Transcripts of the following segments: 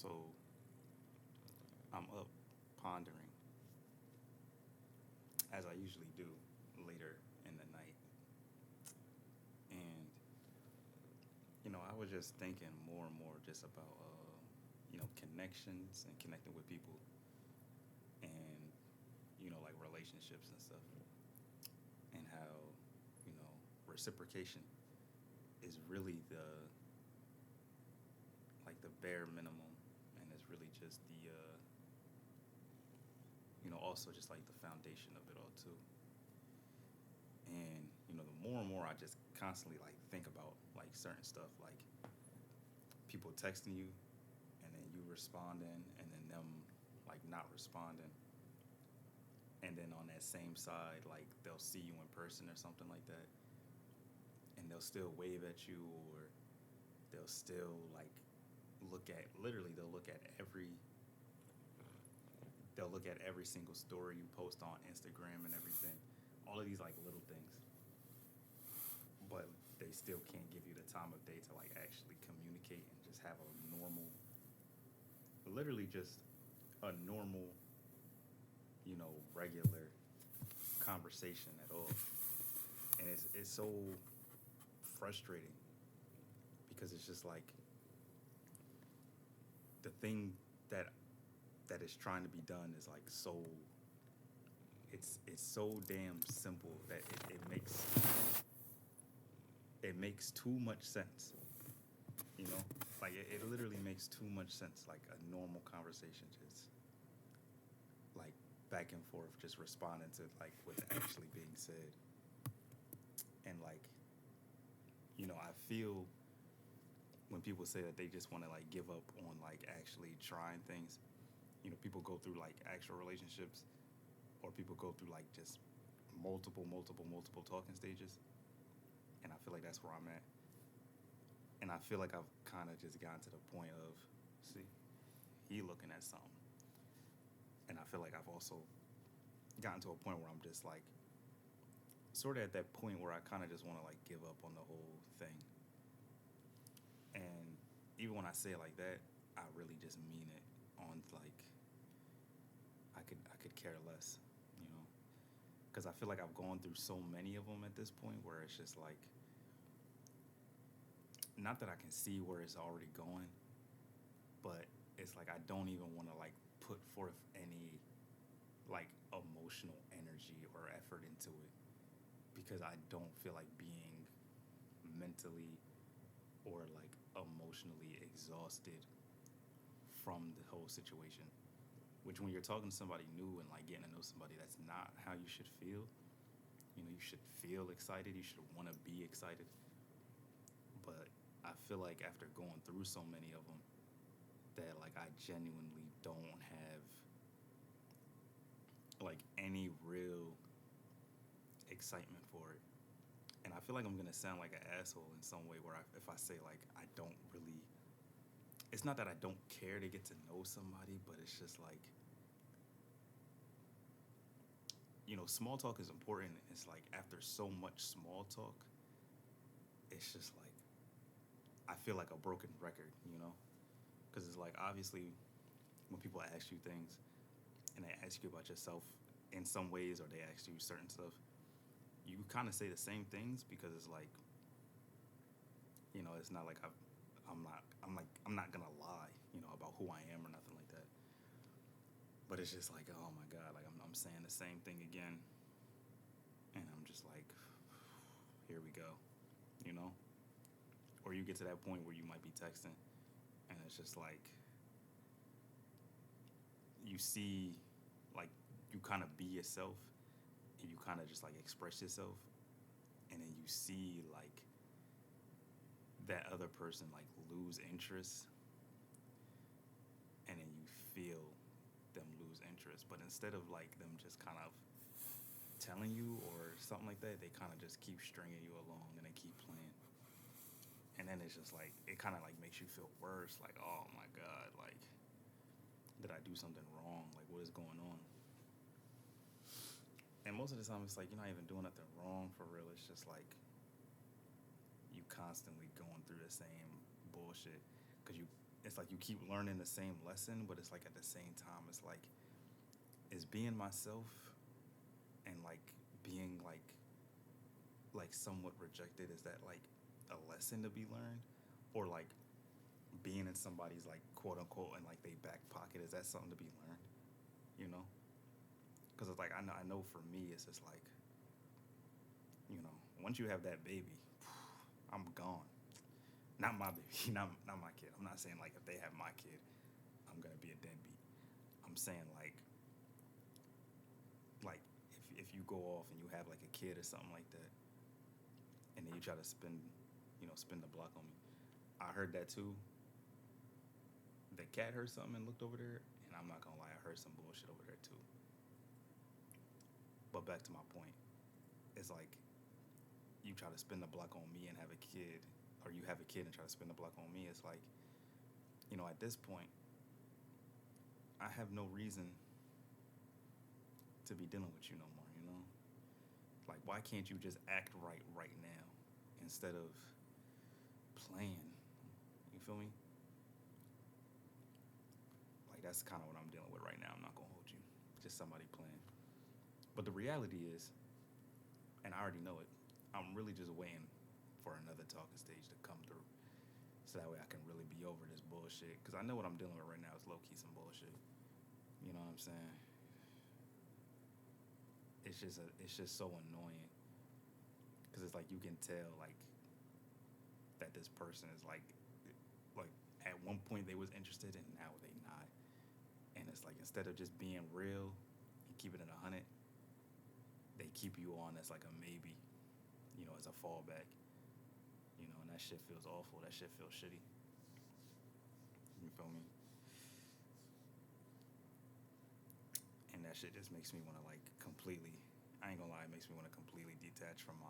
So I'm up pondering, as I usually do later in the night. And, I was just thinking more and more just about, connections and connecting with people and, like relationships and stuff. And how, reciprocation is really like the bare minimum. And it's really just also just like the foundation of it all too. And the more and more I just constantly like think about like certain stuff, like people texting you and then you responding and then them like not responding, and then on that same side like they'll see you in person or something like that, and they'll still wave at you, or they'll still like they'll look at every single story you post on Instagram and everything, all of these like little things, but they still can't give you the time of day to like actually communicate and just have a normal, literally just a normal, regular conversation at all. And it's so frustrating because it's just like the thing that that is trying to be done is like it's so damn simple that it makes too much sense, you know like it literally makes too much sense, like a normal conversation, just like back and forth, just responding to like what's actually being said. And like, I feel when people say that they just want to like give up on like actually trying things, people go through like actual relationships, or people go through like just multiple talking stages. And I feel like that's where I'm at. And I feel like I've kind of just gotten to the point of, see, he looking at something. And I feel like I've also gotten to a point where I'm just like, sort of at that point where I kind of just want to like give up on the whole thing. And even when I say it like that, I really just mean it on like, I could care less, you know, because I feel like I've gone through so many of them at this point where it's just like, not that I can see where it's already going, but it's like I don't even want to like put forth any like emotional energy or effort into it, because I don't feel like being mentally or like emotionally exhausted from the whole situation. Which, when you're talking to somebody new and like getting to know somebody, that's not how you should feel. You should feel excited. You should want to be excited. But I feel like after going through so many of them, that like I genuinely don't have like any real excitement for it. And I feel like I'm gonna sound like an asshole in some way where if I say like I don't really, it's not that I don't care to get to know somebody, but it's just like, small talk is important. It's like after so much small talk, it's just like I feel like a broken record, because it's like obviously when people ask you things and they ask you about yourself in some ways, or they ask you certain stuff, you kind of say the same things, because it's like, it's not like I'm not gonna lie, about who I am or nothing like that. But it's just like, oh my god, like I'm saying the same thing again, and I'm just like, here we go, you know. Or you get to that point where you might be texting, and it's just like you see, like you kind of be yourself, and you kind of just like express yourself, and then you see like that other person like lose interest, and then you feel them lose interest. But instead of like them just kind of telling you or something like that, they kind of just keep stringing you along and they keep playing. And then it's just like, it kind of like makes you feel worse, like, oh my god, like, did I do something wrong? Like, what is going on? And most of the time it's like you're not even doing nothing wrong for real. It's just like you constantly going through the same bullshit, because it's like you keep learning the same lesson, but it's like at the same time, it's like, is being myself and like being like somewhat rejected, is that like a lesson to be learned, or like being in somebody's like quote unquote in like they back pocket, is that something to be learned, you know? Because it's like I know for me it's just like, once you have that baby, I'm gone. Not my baby, not my kid. I'm not saying like if they have my kid, I'm gonna be a deadbeat. I'm saying like if you go off and you have like a kid or something like that, and then you try to spin the block on me. I heard that too. The cat heard something and looked over there, and I'm not gonna lie, I heard some bullshit over there too. But back to my point, it's like you try to spin the block on me and have a kid, or you have a kid and try to spin the block on me. It's like, at this point, I have no reason to be dealing with you no more. Like, why can't you just act right now instead of playing? You feel me? Like, that's kind of what I'm dealing with right now. I'm not gonna hold you. Just somebody playing. But the reality is, and I already know it, I'm really just waiting for another talking stage to come through, so that way I can really be over this bullshit. Because I know what I'm dealing with right now is low-key some bullshit. You know what I'm saying? It's just so annoying. Because it's like you can tell like that this person is like at one point they was interested and now they not. And it's like instead of just being real and keeping it 100, they keep you on as like a maybe, as a fallback. And that shit feels awful. That shit feels shitty. You feel me? And that shit just makes me want to like completely, I ain't gonna lie, it makes me want to completely detach from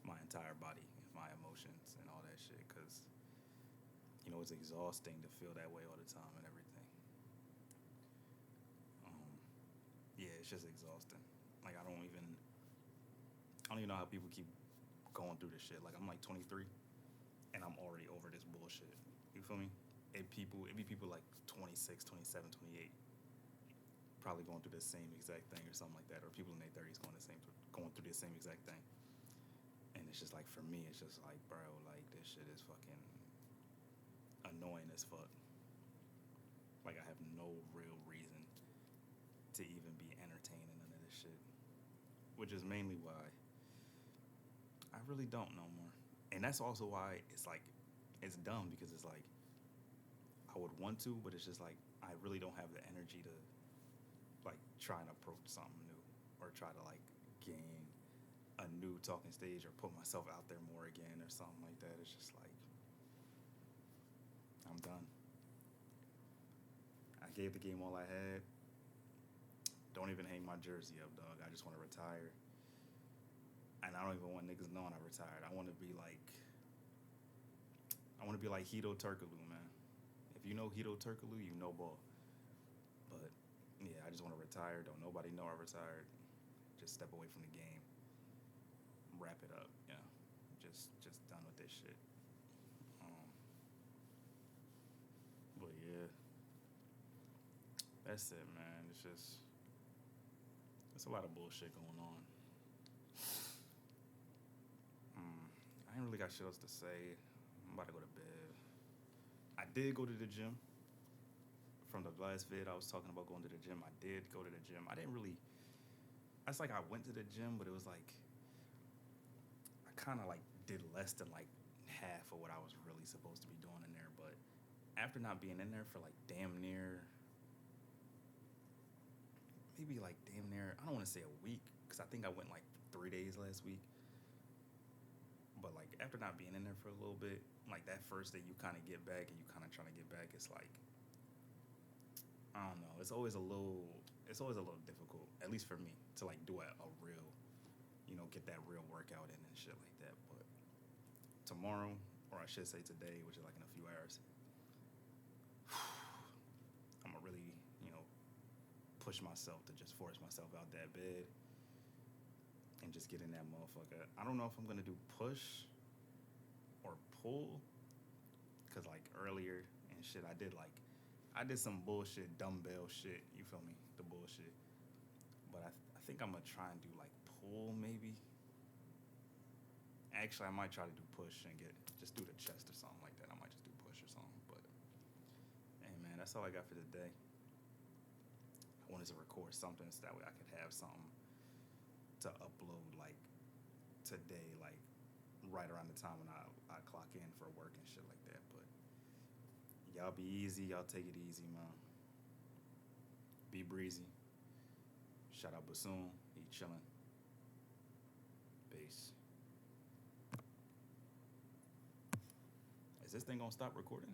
my entire body and my emotions and all that shit, because it's exhausting to feel that way all the time and everything. Yeah, it's just exhausting. Like I don't even know how people keep going through this shit. Like I'm like 23 and I'm already over this bullshit. You feel me? It be people like 26, 27, 28 probably going through the same exact thing or something like that, or people in their 30s going through the same exact thing. And it's just like, for me, it's just like, bro, like this shit is fucking annoying as fuck. Like I have no real reason to even be entertaining none of this shit, which is mainly why I really don't no more. And that's also why it's like, it's dumb, because it's like I would want to, but it's just like I really don't have the energy to like try and approach something new, or try to like gain a new talking stage, or put myself out there more again or something like that. It's just like I'm done. I gave the game all I had. Don't even hang my jersey up, dog. I just want to retire. And I don't even want niggas knowing I retired. I want to be like Hito Turkoglu, man. If you know Hito Turkoglu, you know ball. But yeah, I just want to retire. Don't nobody know I retired. Just step away from the game. Wrap it up. Yeah, just done with this shit. But yeah, that's it, man. It's a lot of bullshit going on. I ain't really got shit else to say. I'm about to go to bed. I did go to the gym. From the last vid, I was talking about going to the gym. I did go to the gym. I didn't really. That's like I went to the gym, but it was like I kind of like did less than like half of what I was really supposed to be doing in there. But after not being in there for like damn near, I don't want to say a week, because I think I went like 3 days last week. But like after not being in there for a little bit, like that first day you kind of get back and you kind of trying to get back, it's like, I don't know. It's always a little difficult, at least for me, to like do a real, get that real workout in and shit like that. But tomorrow, or I should say today, which is like in a few hours, I'm gonna really, push myself to just force myself out that bed and just get in that motherfucker. I don't know if I'm gonna do push or pull, because like earlier in and shit. I did some bullshit, dumbbell shit. You feel me? The bullshit. But I think I'm gonna try and do like pull maybe. Actually, I might try to do push and just do the chest or something like that. I might just do push or something. But hey, man, that's all I got for today. I wanted to record something so that way I could have something to upload like today, like right around the time when I clock in for work and shit like that. But y'all be easy. Y'all take it easy, man. Be breezy. Shout out Bassoon. He chillin'. Peace. Is this thing gonna stop recording?